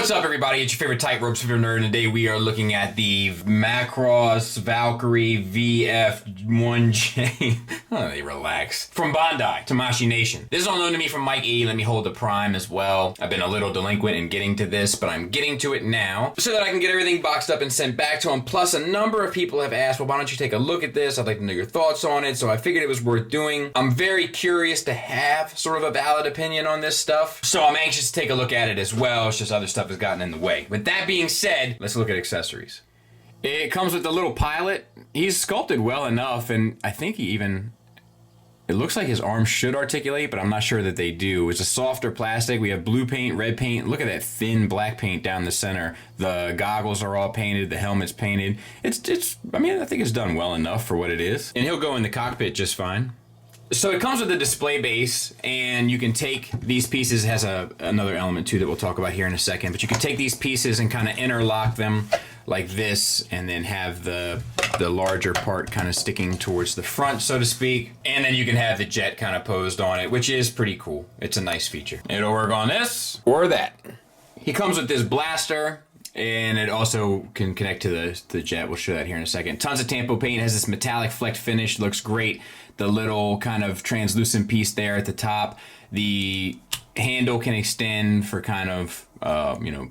What's up, everybody? It's your favorite tightrope super nerd, and today we are looking at the Macross Valkyrie VF-1J. Oh, they relax. From Bandai, Tamashii Nation. This is all known to me from Mike E. Let me hold the prime as well. I've been a little delinquent in getting to this, but I'm getting to it now so that I can get everything boxed up and sent back to him. Plus, a number of people have asked, well, why don't you take a look at this? I'd like to know your thoughts on it, so I figured it was worth doing. I'm very curious to have sort of a valid opinion on this stuff, so I'm anxious to take a look at it as well. It's just other stuff has gotten in the way. With that being said, let's look at accessories. It comes with the little pilot. He's sculpted well enough, and I think he even... It looks like his arms should articulate, but I'm not sure that they do. It's a softer plastic. We have blue paint, red paint. Look at that thin black paint down the center. The goggles are all painted. The helmet's painted. I mean, I think it's done well enough for what it is. And he'll go in the cockpit just fine. So it comes with a display base, and you can take these pieces. It has another element too that we'll talk about here in a second, but you can take these pieces and kind of interlock them like this, and then have the larger part kind of sticking towards the front, so to speak, and then you can have the jet kind of posed on it, which is pretty cool. It's a nice feature. It'll work on this or that. He comes with this blaster, and it also can connect to the jet. We'll show that here in a second. Tons of tampo paint. It has this metallic flecked finish. Looks great. The little kind of translucent piece there at the top. The handle can extend for kind of,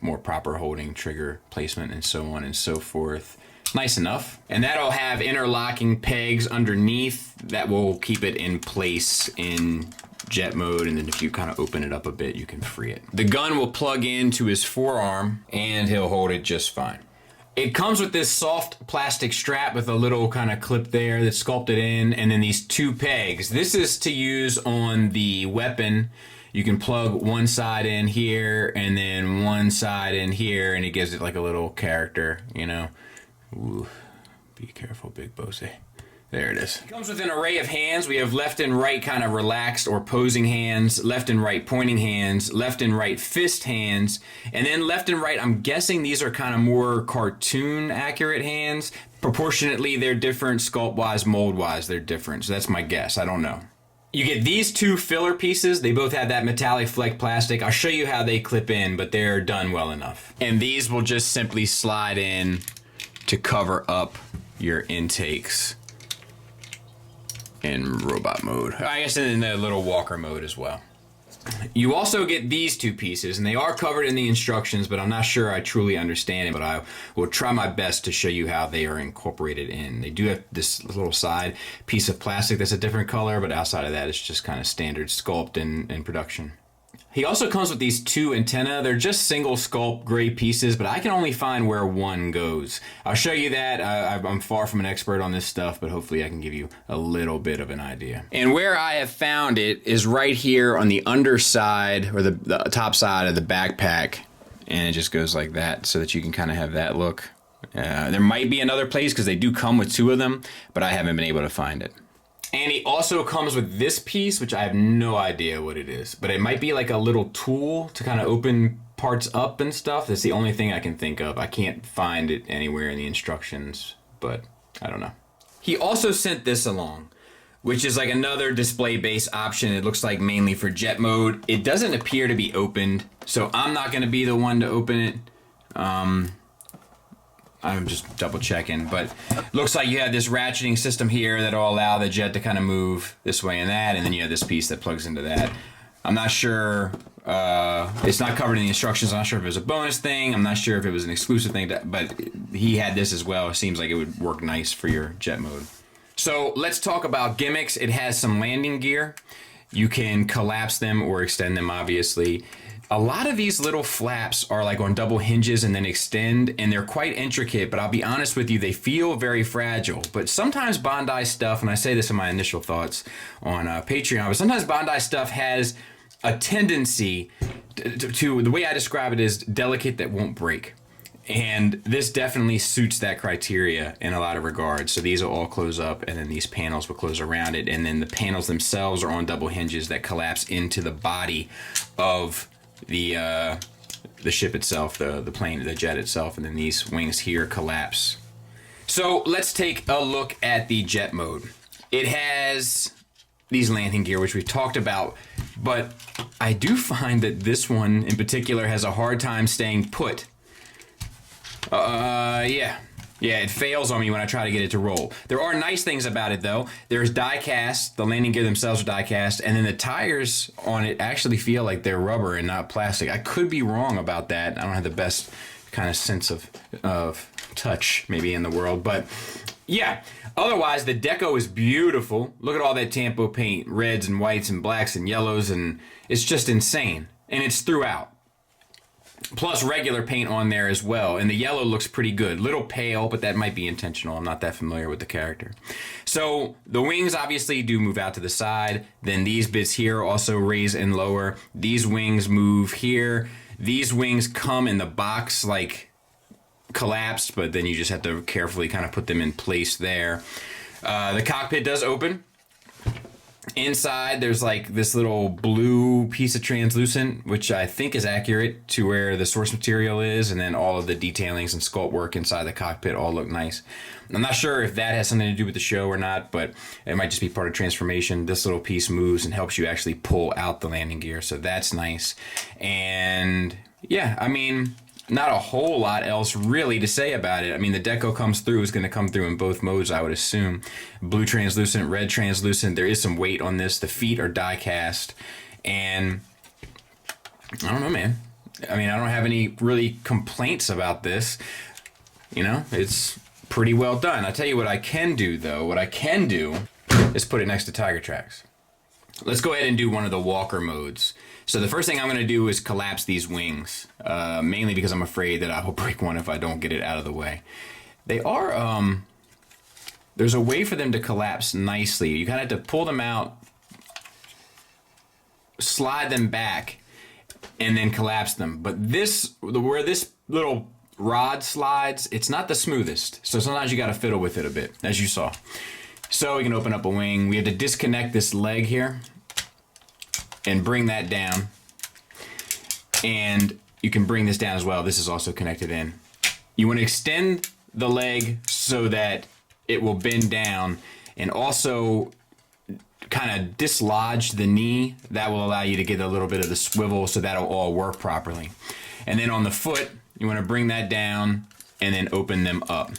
more proper holding, trigger placement, and so on and so forth. Nice enough. And that'll have interlocking pegs underneath that will keep it in place in jet mode, and then if you kind of open it up a bit, you can free it. The gun will plug into his forearm, and he'll hold it just fine. It comes with this soft plastic strap with a little kind of clip there that's sculpted in, and then these two pegs. This is to use on the weapon. You can plug one side in here and then one side in here, and it gives it like a little character, you know. Ooh, be careful, Big Bose. There it is. It comes with an array of hands. We have left and right kind of relaxed or posing hands, left and right pointing hands, left and right fist hands, and then left and right, I'm guessing these are kind of more cartoon accurate hands. Proportionately, they're different. Sculpt-wise, mold-wise, they're different. So that's my guess. I don't know. You get these two filler pieces. They both have that metallic fleck plastic. I'll show you how they clip in, but they're done well enough. And these will just simply slide in to cover up your intakes in robot mode. I guess in the little walker mode as well. You also get these two pieces, and they are covered in the instructions, but I'm not sure I truly understand it, but I will try my best to show you how they are incorporated in. They do have this little side piece of plastic that's a different color, but outside of that, it's just kind of standard sculpt in production. He also comes with these two antennae. They're just single sculpt gray pieces, but I can only find where one goes. I'll show you that. I'm far from an expert on this stuff, but hopefully I can give you a little bit of an idea. And where I have found it is right here on the underside, or the top side of the backpack, and it just goes like that so that you can kind of have that look. There might be another place because they do come with two of them, but I haven't been able to find it. And he also comes with this piece, which I have no idea what it is, but it might be like a little tool to kind of open parts up and stuff. That's the only thing I can think of. I can't find it anywhere in the instructions, but I don't know. He also sent this along, which is like another display base option. It looks like mainly for jet mode. It doesn't appear to be opened, so I'm not going to be the one to open it. I'm just double checking, but looks like you have this ratcheting system here that'll allow the jet to kind of move this way and that, and then you have this piece that plugs into that. I'm not sure, it's not covered in the instructions. I'm not sure if it was a bonus thing. I'm not sure if it was an exclusive thing, but he had this as well. It seems like it would work nice for your jet mode. So let's talk about gimmicks. It has some landing gear. You can collapse them or extend them, obviously. A lot of these little flaps are like on double hinges and then extend, and they're quite intricate, but I'll be honest with you, they feel very fragile. But sometimes Bandai stuff, and I say this in my initial thoughts on Patreon, but sometimes Bandai stuff has a tendency to, the way I describe it is delicate that won't break. And this definitely suits that criteria in a lot of regards. So these will all close up, and then these panels will close around it, and then the panels themselves are on double hinges that collapse into the body of the ship itself, the plane, the jet itself, and then these wings here collapse. So let's take a look at the jet mode. It has these landing gear, which we've talked about, but I do find that this one in particular has a hard time staying put. Yeah, it fails on me when I try to get it to roll. There are nice things about it though. There's die cast, the landing gear themselves are die cast, and then the tires on it actually feel like they're rubber and not plastic. I could be wrong about that. I don't have the best kind of sense of touch maybe in the world, but yeah. Otherwise, the deco is beautiful. Look at all that Tampo paint, reds and whites and blacks and yellows, and it's just insane. And it's throughout. Plus regular paint on there as well, and the yellow looks pretty good. Little pale, but that might be intentional. I'm not that familiar with the character. So the wings obviously do move out to the side. Then these bits here also raise and lower. These wings move here. These wings come in the box like collapsed, but then you just have to carefully kind of put them in place there. The cockpit does open. Inside, there's like this little blue piece of translucent, which I think is accurate to where the source material is, and then all of the detailings and sculpt work inside the cockpit all look nice. I'm not sure if that has something to do with the show or not, but it might just be part of transformation. This little piece moves and helps you actually pull out the landing gear, so that's nice. And yeah, I mean, not a whole lot else really to say about it. I mean, the deco comes through, is going to come through in both modes, I would assume. Blue translucent, red translucent. There is some weight on this. The feet are die cast. And I don't know, man. I mean, I don't have any really complaints about this. You know, it's pretty well done. I'll tell you what I can do, though. What I can do is put it next to Tiger Tracks. Let's go ahead and do one of the walker modes. So the first thing I'm going to do is collapse these wings, mainly because I'm afraid that I will break one if I don't get it out of the way. They are, there's a way for them to collapse nicely. You kind of have to pull them out, slide them back, and then collapse them. But this, where this little rod slides, it's not the smoothest. So sometimes you got to fiddle with it a bit, as you saw. So we can open up a wing. We have to disconnect this leg here and bring that down. And you can bring this down as well. This is also connected in. You want to extend the leg so that it will bend down, and also kind of dislodge the knee. That will allow you to get a little bit of the swivel, so that'll all work properly. And then on the foot, you want to bring that down and then open them up.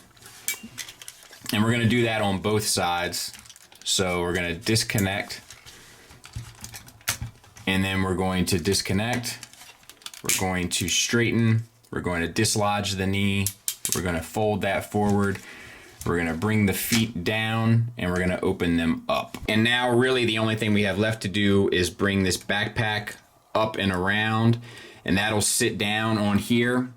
And we're going to do that on both sides. So we're going to disconnect, and then we're going to disconnect. We're going to straighten. We're going to dislodge the knee. We're going to fold that forward. We're going to bring the feet down, and we're going to open them up. And now really the only thing we have left to do is bring this backpack up and around, and that'll sit down on here.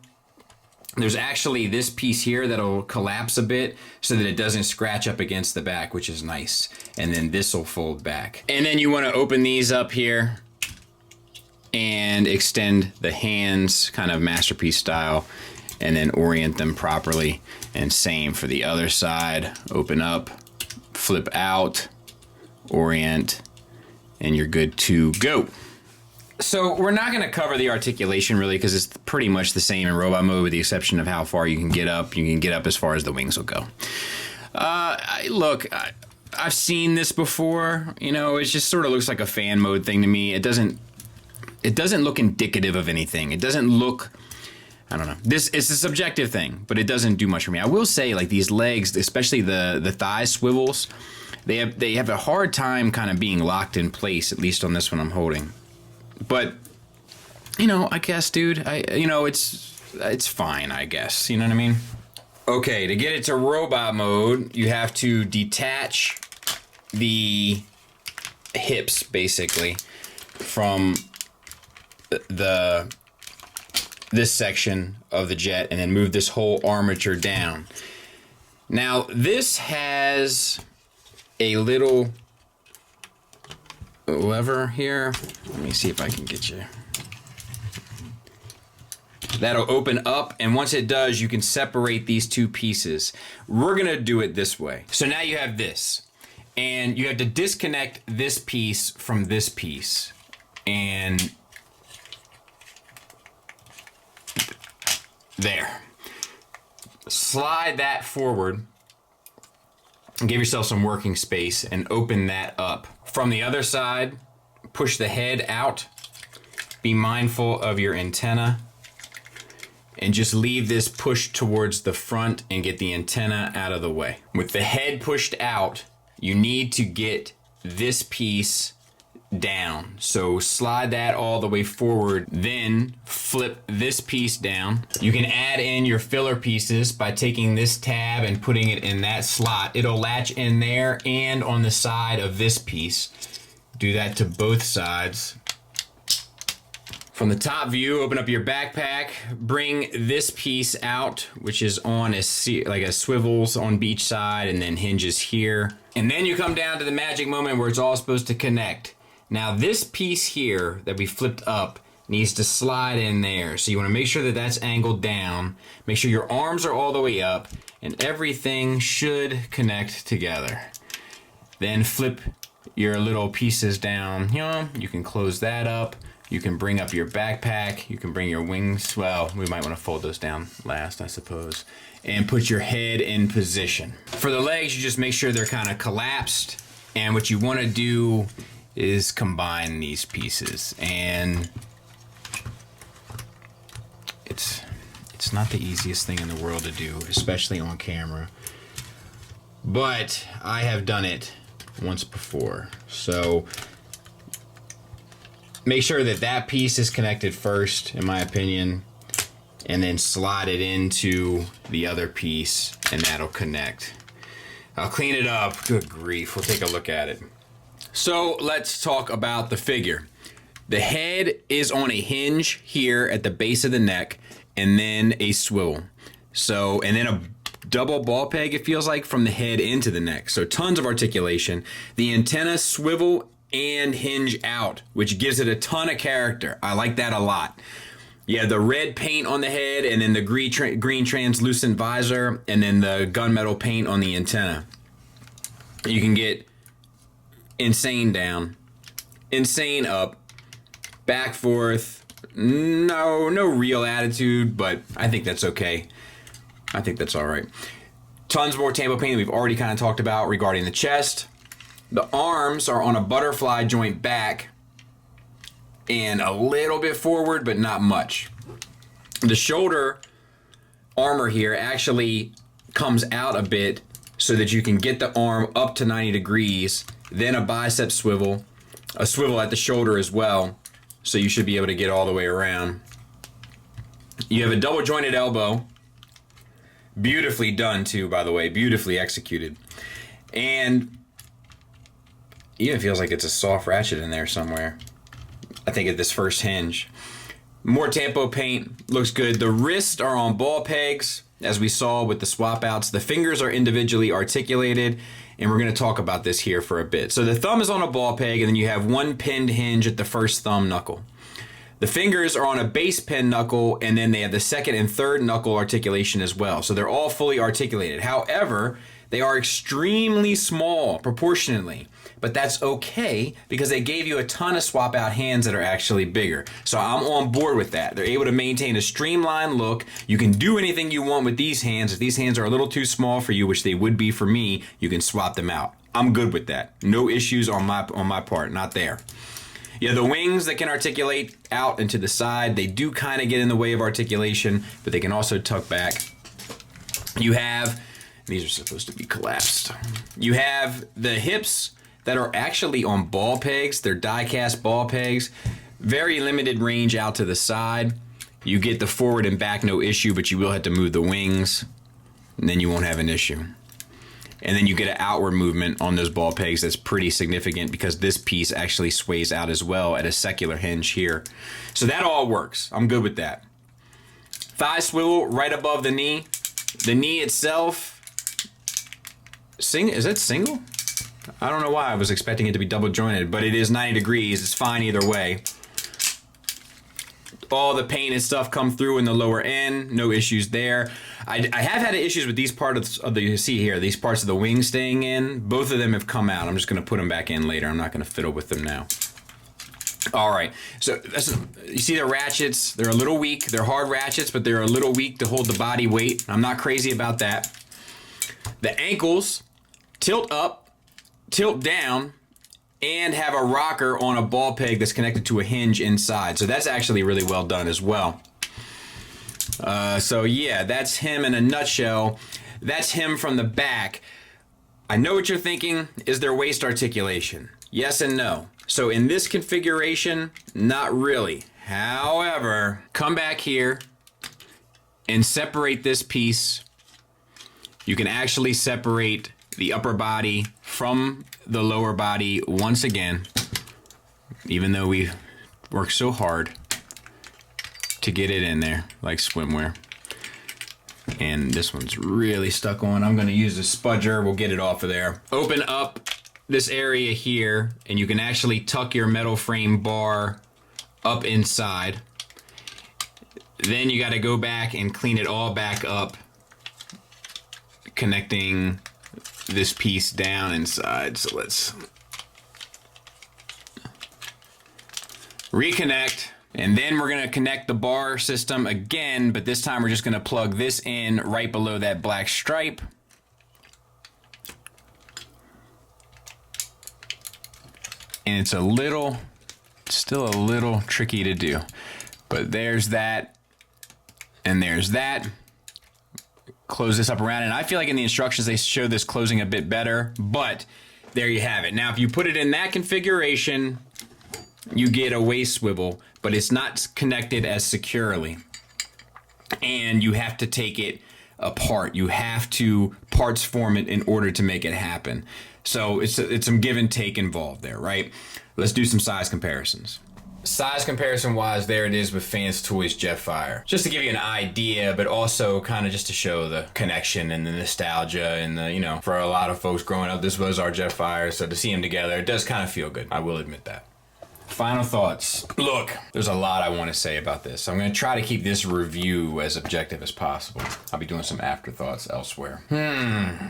There's actually this piece here that'll collapse a bit so that it doesn't scratch up against the back, which is nice. And then this will fold back. And then you want to open these up here and extend the hands kind of masterpiece style, and then orient them properly. And same for the other side. Open up, flip out, orient, and you're good to go. So we're not going to cover the articulation really, because it's pretty much the same in robot mode, with the exception of how far you can get up. You can get up as far as the wings will go. Look, I've seen this before. You know, it just sort of looks like a fan mode thing to me. It doesn't look indicative of anything. It doesn't look, I don't know. It's a subjective thing, but it doesn't do much for me. I will say, like, these legs, especially the thigh swivels, they have a hard time kind of being locked in place, at least on this one I'm holding. But, you know, I guess, dude, it's fine, I guess. You know what I mean? Okay, to get it to robot mode, you have to detach the hips, basically, from this section of the jet, and then move this whole armature down. Now, this has a little lever here. Let me see if I can get you. That'll open up, and once it does, you can separate these two pieces. We're gonna do it this way. So now you have this, and you have to disconnect this piece from this piece, and there. Slide that forward and give yourself some working space and open that up. From the other side, push the head out. Be mindful of your antenna. And just leave this pushed towards the front and get the antenna out of the way. With the head pushed out, you need to get this piece down. So slide that all the way forward, then flip this piece down. You can add in your filler pieces by taking this tab and putting it in that slot. It'll latch in there and on the side of this piece. Do that to both sides. From the top view, open up your backpack, bring this piece out, which is on like a swivels on each side and then hinges here. And then you come down to the magic moment where it's all supposed to connect. Now this piece here that we flipped up needs to slide in there. So you want to make sure that that's angled down. Make sure your arms are all the way up and everything should connect together. Then flip your little pieces down. You can close that up. You can bring up your backpack, you can bring your wings, well, we might want to fold those down last, I suppose, and put your head in position. For the legs, you just make sure they're kind of collapsed, and what you want to do is combine these pieces, and it's not the easiest thing in the world to do, especially on camera, but I have done it once before, so make sure that that piece is connected first, in my opinion, and then slide it into the other piece, and that'll connect. I'll clean it up. Good grief, we'll take a look at it. So let's talk about the figure. The head is on a hinge here at the base of the neck, and then a swivel. So, and then a double ball peg, it feels like, from the head into the neck. So tons of articulation. The antenna swivel and hinge out, which gives it a ton of character. I like that a lot. Yeah, the red paint on the head, and then the green translucent visor, and then the gunmetal paint on the antenna. You can get insane down, insane up, back, forth. No real attitude, but I think that's okay. I think that's all right. Tons more tampo paint that we've already kind of talked about regarding the chest. The arms are on a butterfly joint back and a little bit forward, but not much. The shoulder armor here actually comes out a bit so that you can get the arm up to 90 degrees, then a bicep swivel, a swivel at the shoulder as well, so you should be able to get all the way around. You have a double jointed elbow, beautifully done too, by the way, beautifully executed. And even feels like it's a soft ratchet in there somewhere. I think at this first hinge. More tampo paint, looks good. The wrists are on ball pegs, as we saw with the swap outs. The fingers are individually articulated, and we're gonna talk about this here for a bit. So the thumb is on a ball peg, and then you have one pinned hinge at the first thumb knuckle. The fingers are on a base pin knuckle, and then they have the second and third knuckle articulation as well. So they're all fully articulated. However, they are extremely small proportionately, but that's okay because they gave you a ton of swap out hands that are actually bigger. So I'm on board with that. They're able to maintain a streamlined look. You can do anything you want with these hands. If these hands are a little too small for you, which they would be for me, you can swap them out. I'm good with that. No issues on my part, not there. Yeah, the wings that can articulate out and to the side, they do kind of get in the way of articulation, but they can also tuck back. You have, these are supposed to be collapsed. You have the hips that are actually on ball pegs. They're die cast ball pegs. Very limited range out to the side. You get the forward and back, no issue, but you will have to move the wings, and then you won't have an issue. And then you get an outward movement on those ball pegs that's pretty significant because this piece actually sways out as well at a secular hinge here. So that all works. I'm good with that. Thigh swivel right above the knee. The knee itself, is that single? I don't know why I was expecting it to be double jointed, but it is 90 degrees. It's fine either way. All the paint and stuff come through in the lower end. No issues there. I have had issues with these parts of the, you see here, these parts of the wing staying in. Both of them have come out. I'm just going to put them back in later. I'm not going to fiddle with them now. All right, so you see the ratchets. They're a little weak. They're hard ratchets, but they're a little weak to hold the body weight. I'm not crazy about that. The ankles tilt up, tilt down, and have a rocker on a ball peg that's connected to a hinge inside. So that's actually really well done as well. So yeah, that's him in a nutshell. That's him from the back. I know what you're thinking. Is there waist articulation? Yes and no. So in this configuration, not really. However, come back here and separate this piece. You can actually separate the upper body from the lower body once again, even though we worked so hard to get it in there like swimwear. And this one's really stuck on. I'm gonna use the spudger, we'll get it off of there. Open up this area here and you can actually tuck your metal frame bar up inside. Then you gotta go back and clean it all back up, connecting this piece down inside. So let's reconnect. And then we're gonna connect the bar system again, but this time we're just gonna plug this in right below that black stripe. And it's still a little tricky to do. But there's that, and there's that. Close this up around, and I feel like in the instructions they show this closing a bit better, but there you have it. Now if you put it in that configuration, you get a waist swivel, but it's not connected as securely. And you have to take it apart. You have to parts form it in order to make it happen. So it's some give and take involved there, right? Let's do some size comparisons. Size comparison wise, there it is with Fans Toys Jetfire. Just to give you an idea, but also kind of just to show the connection and the nostalgia and the, you know, for a lot of folks growing up, this was our Jetfire, so to see them together, it does kind of feel good. I will admit that. Final thoughts. Look, there's a lot I want to say about this. I'm going to try to keep this review as objective as possible. I'll be doing some afterthoughts elsewhere.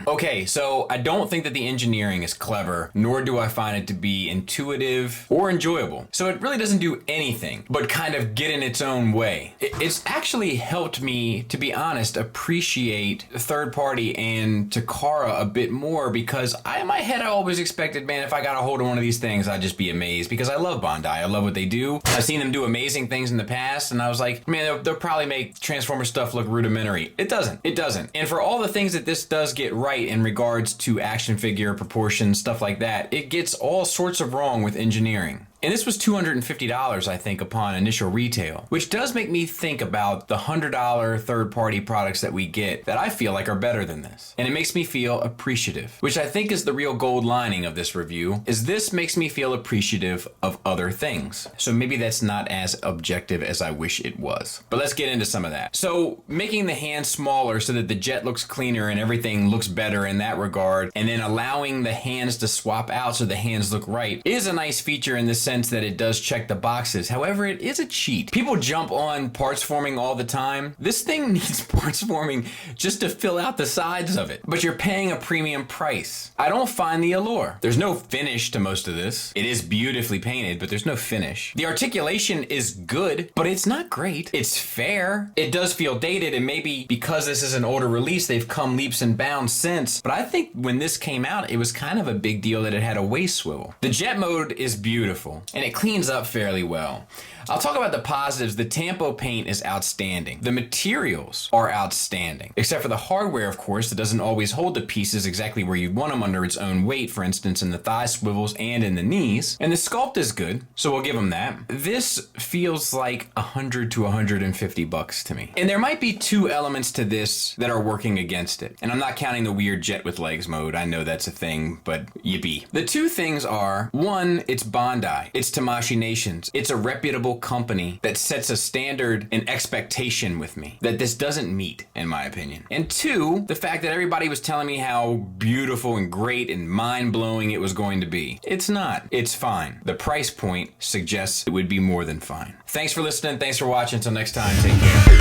Okay, so I don't think that the engineering is clever, nor do I find it to be intuitive or enjoyable. So it really doesn't do anything but kind of get in its own way. It's actually helped me, to be honest, appreciate third party and Takara a bit more, because in my head I always expected, man, if I got a hold of one of these things, I'd just be amazed, because I love Bandai. I love what they do. I've seen them do amazing things in the past, and I was like, man, they'll probably make Transformer stuff look rudimentary. It doesn't. It doesn't. And for all the things that this does get right in regards to action figure proportions, stuff like that, it gets all sorts of wrong with engineering. And this was $250, I think, upon initial retail, which does make me think about the $100 third-party products that we get that I feel like are better than this. And it makes me feel appreciative, which I think is the real gold lining of this review, is this makes me feel appreciative of other things. So maybe that's not as objective as I wish it was. But let's get into some of that. So making the hand smaller so that the jet looks cleaner and everything looks better in that regard, and then allowing the hands to swap out so the hands look right, is a nice feature in the sense that it does check the boxes. However, it is a cheat. People jump on parts forming all the time. This thing needs parts forming just to fill out the sides of it. But you're paying a premium price. I don't find the allure. There's no finish to most of this. It is beautifully painted, but there's no finish. The articulation is good, but it's not great. It's fair. It does feel dated, and maybe because this is an older release, they've come leaps and bounds since. But I think when this came out, it was kind of a big deal that it had a waist swivel. The jet mode is beautiful, and it cleans up fairly well. I'll talk about the positives. The Tampo paint is outstanding. The materials are outstanding, except for the hardware, of course, that doesn't always hold the pieces exactly where you'd want them under its own weight, for instance, in the thigh swivels and in the knees. And the sculpt is good, so we'll give them that. This feels like $100 to $150 to me. And there might be two elements to this that are working against it. And I'm not counting the weird jet with legs mode. I know that's a thing, but yippee. The two things are, one, it's Bandai. It's Tamashii Nations. It's a reputable company that sets a standard and expectation with me that this doesn't meet, in my opinion. And two, the fact that everybody was telling me how beautiful and great and mind-blowing it was going to be. It's not. It's fine. The price point suggests it would be more than fine. Thanks for listening. Thanks for watching. Until next time, take care.